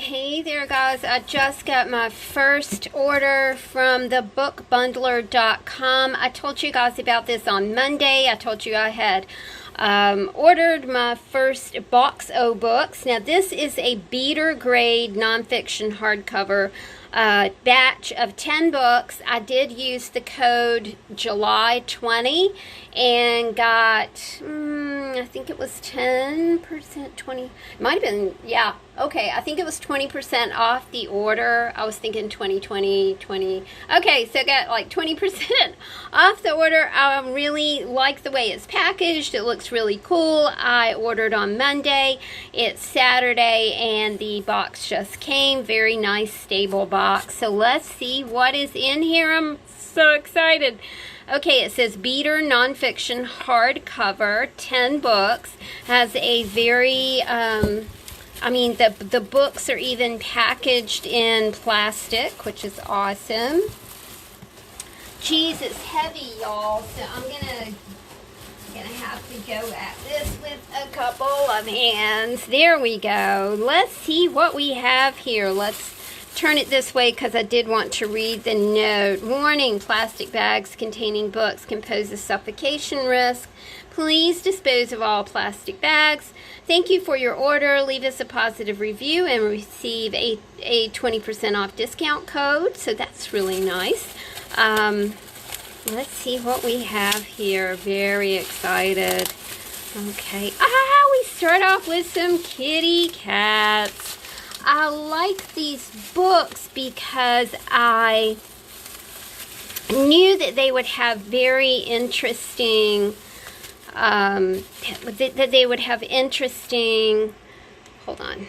Hey there guys, I just got my first order from thebookbundler.com. I told you guys about this on Monday. I told you I had ordered my first box O books. Now this is a beater grade nonfiction hardcover batch of 10 books. I did use the code July20 and got, I think it was 10%, 20, it might have been, yeah, okay, I think it was 20% off the order. I was thinking 20. Okay, so I got like 20% off the order. I really like the way it's packaged. It looks really cool. I ordered on Monday. It's Saturday, and the box just came. Very nice, stable box. So let's see what is in here. I'm so excited. Okay, it says Beater Nonfiction Hardcover, 10 books. Has a very, the books are even packaged in plastic, which is awesome. Geez, it's heavy, y'all, so I'm gonna have to go at this with a couple of hands. There we go. Let's see what we have here. Let's turn it this way because I did want to read the note. Warning, plastic bags containing books can pose a suffocation risk. Please dispose of all plastic bags. Thank you for your order. Leave us a positive review and receive a 20% off discount code. So that's really nice. Let's see what we have here. Very excited. Okay. We start off with some kitty cats. I like these books because I knew that they would have very interesting, hold on,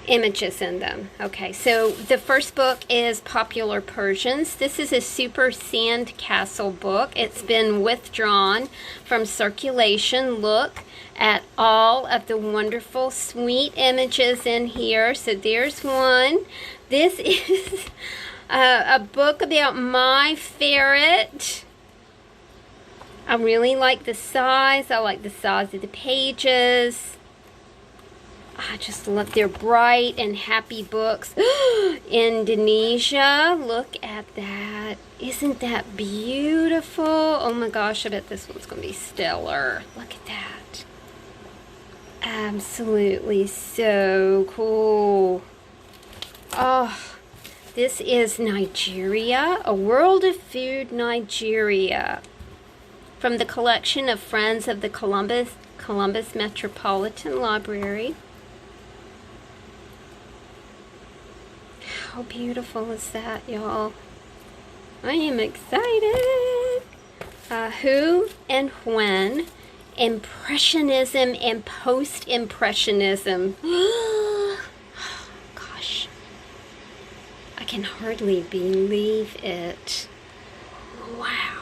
images in them. Okay, so the first book is Popular Persians. This is a Super Sandcastle book. It's been withdrawn from circulation. Look at all of the wonderful, sweet images in here. So there's one. This is a book about my ferret. I really like the size. I like the size of the pages. I just love, they're bright and happy books. Indonesia, look at that. Isn't that beautiful? Oh my gosh, I bet this one's going to be stellar. Look at that. Absolutely so cool. Oh, this is Nigeria, A World of Food, Nigeria. From the collection of Friends of the Columbus Metropolitan Library. How beautiful is that, y'all? I am excited. Who and When, Impressionism and Post-Impressionism. Oh, gosh. I can hardly believe it. Wow.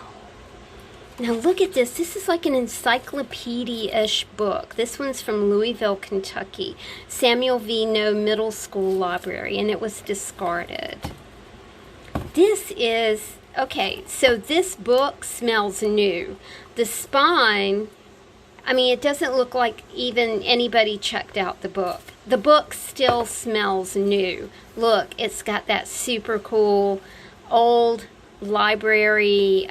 Now look at this. This is like an encyclopedia-ish book. This one's from Louisville, Kentucky. Samuel V. No Middle School Library, and it was discarded. This is, okay, so this book smells new. The spine, I mean, it doesn't look like even anybody checked out the book. The book still smells new. Look, it's got that super cool old library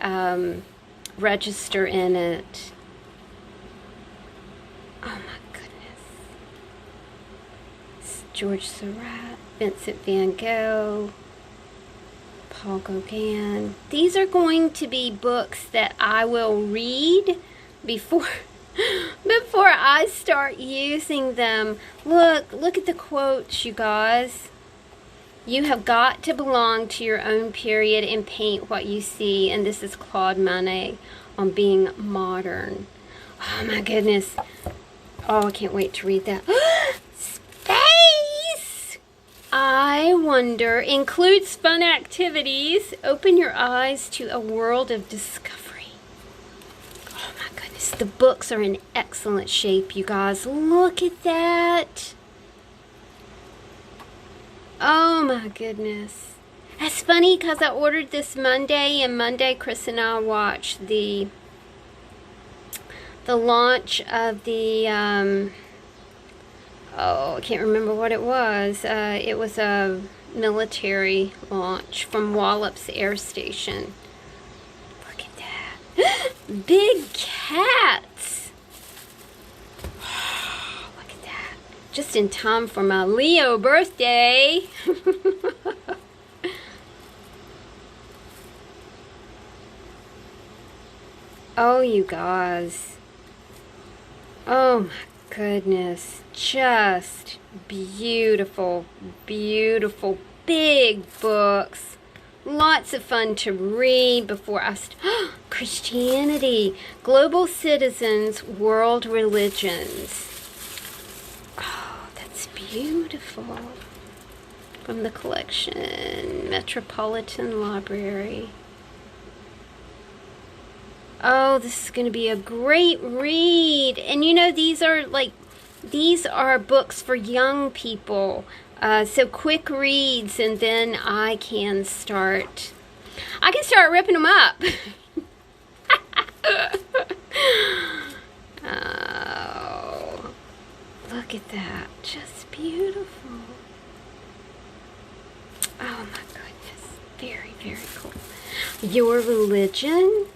register in it. Oh my goodness. It's George Seurat, Vincent van Gogh, Paul Gauguin. These are going to be books that I will read before I start using them. Look at the quotes, you guys. You have got to belong to your own period and paint what you see. And this is Claude Monet on being modern. Oh my goodness. Oh, I can't wait to read that. Space! I wonder, includes fun activities. Open your eyes to a world of discovery. Oh my goodness. The books are in excellent shape, you guys. Look at that. Oh my goodness. That's funny because I ordered this Monday, and Monday Chris and I watched the the launch of the, oh, I can't remember what it was. It was a military launch from Wallops Air Station. Look at that. Big cats. Look at that. Just in time for my Leo birthday. Oh, you guys. Oh my goodness. Just beautiful, beautiful, big books. Lots of fun to read before I Christianity. Global Citizens, World Religions. Oh, that's beautiful. From the collection, Metropolitan Library. Oh, this is going to be a great read. And you know, these are books for young people. So quick reads, and then I can start ripping them up. Oh, look at that. Just beautiful. Oh my goodness. Very, very cool. Your Religion.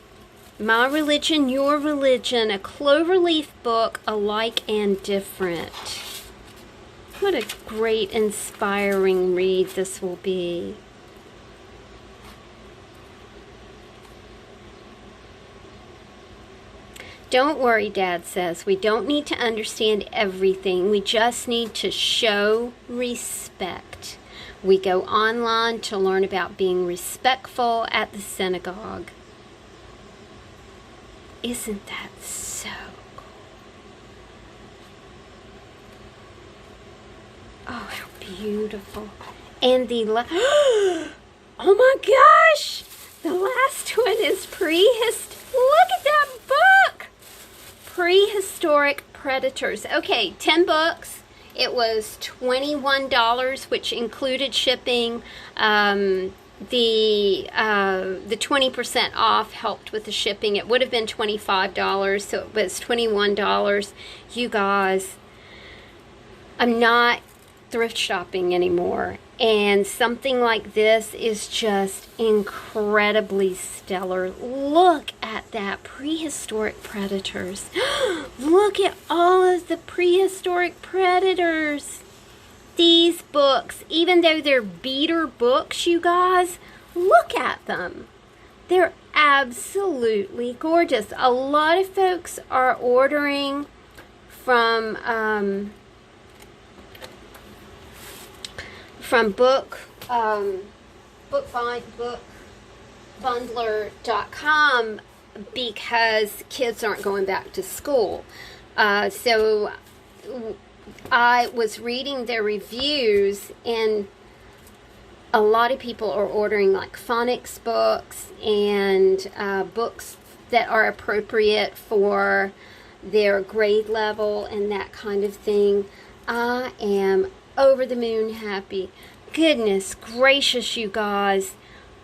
My Religion, Your Religion, a Cloverleaf book, alike and different. What a great, inspiring read this will be. Don't worry, Dad says. We don't need to understand everything. We just need to show respect. We go online to learn about being respectful at the synagogue. Isn't that so cool? Oh, how beautiful. And the oh my gosh! The last one is look at that book! Prehistoric Predators. Okay, 10 books. It was $21, which included shipping. The 20% off helped with the shipping. It would have been $25, so it was $21. You guys, I'm not thrift shopping anymore, and something like this is just incredibly stellar. Look at that, Prehistoric Predators. Look at all of the prehistoric predators. These books, even though they're beater books, you guys, look at them. They're absolutely gorgeous. A lot of folks are ordering from bookbundler.com because kids aren't going back to school. So I was reading their reviews, and a lot of people are ordering like phonics books and books that are appropriate for their grade level and that kind of thing. I am over the moon happy. Goodness gracious, you guys.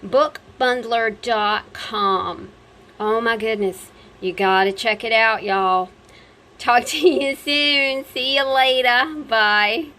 Bookbundler.com. Oh my goodness. You gotta check it out, y'all. Talk to you soon. See you later. Bye.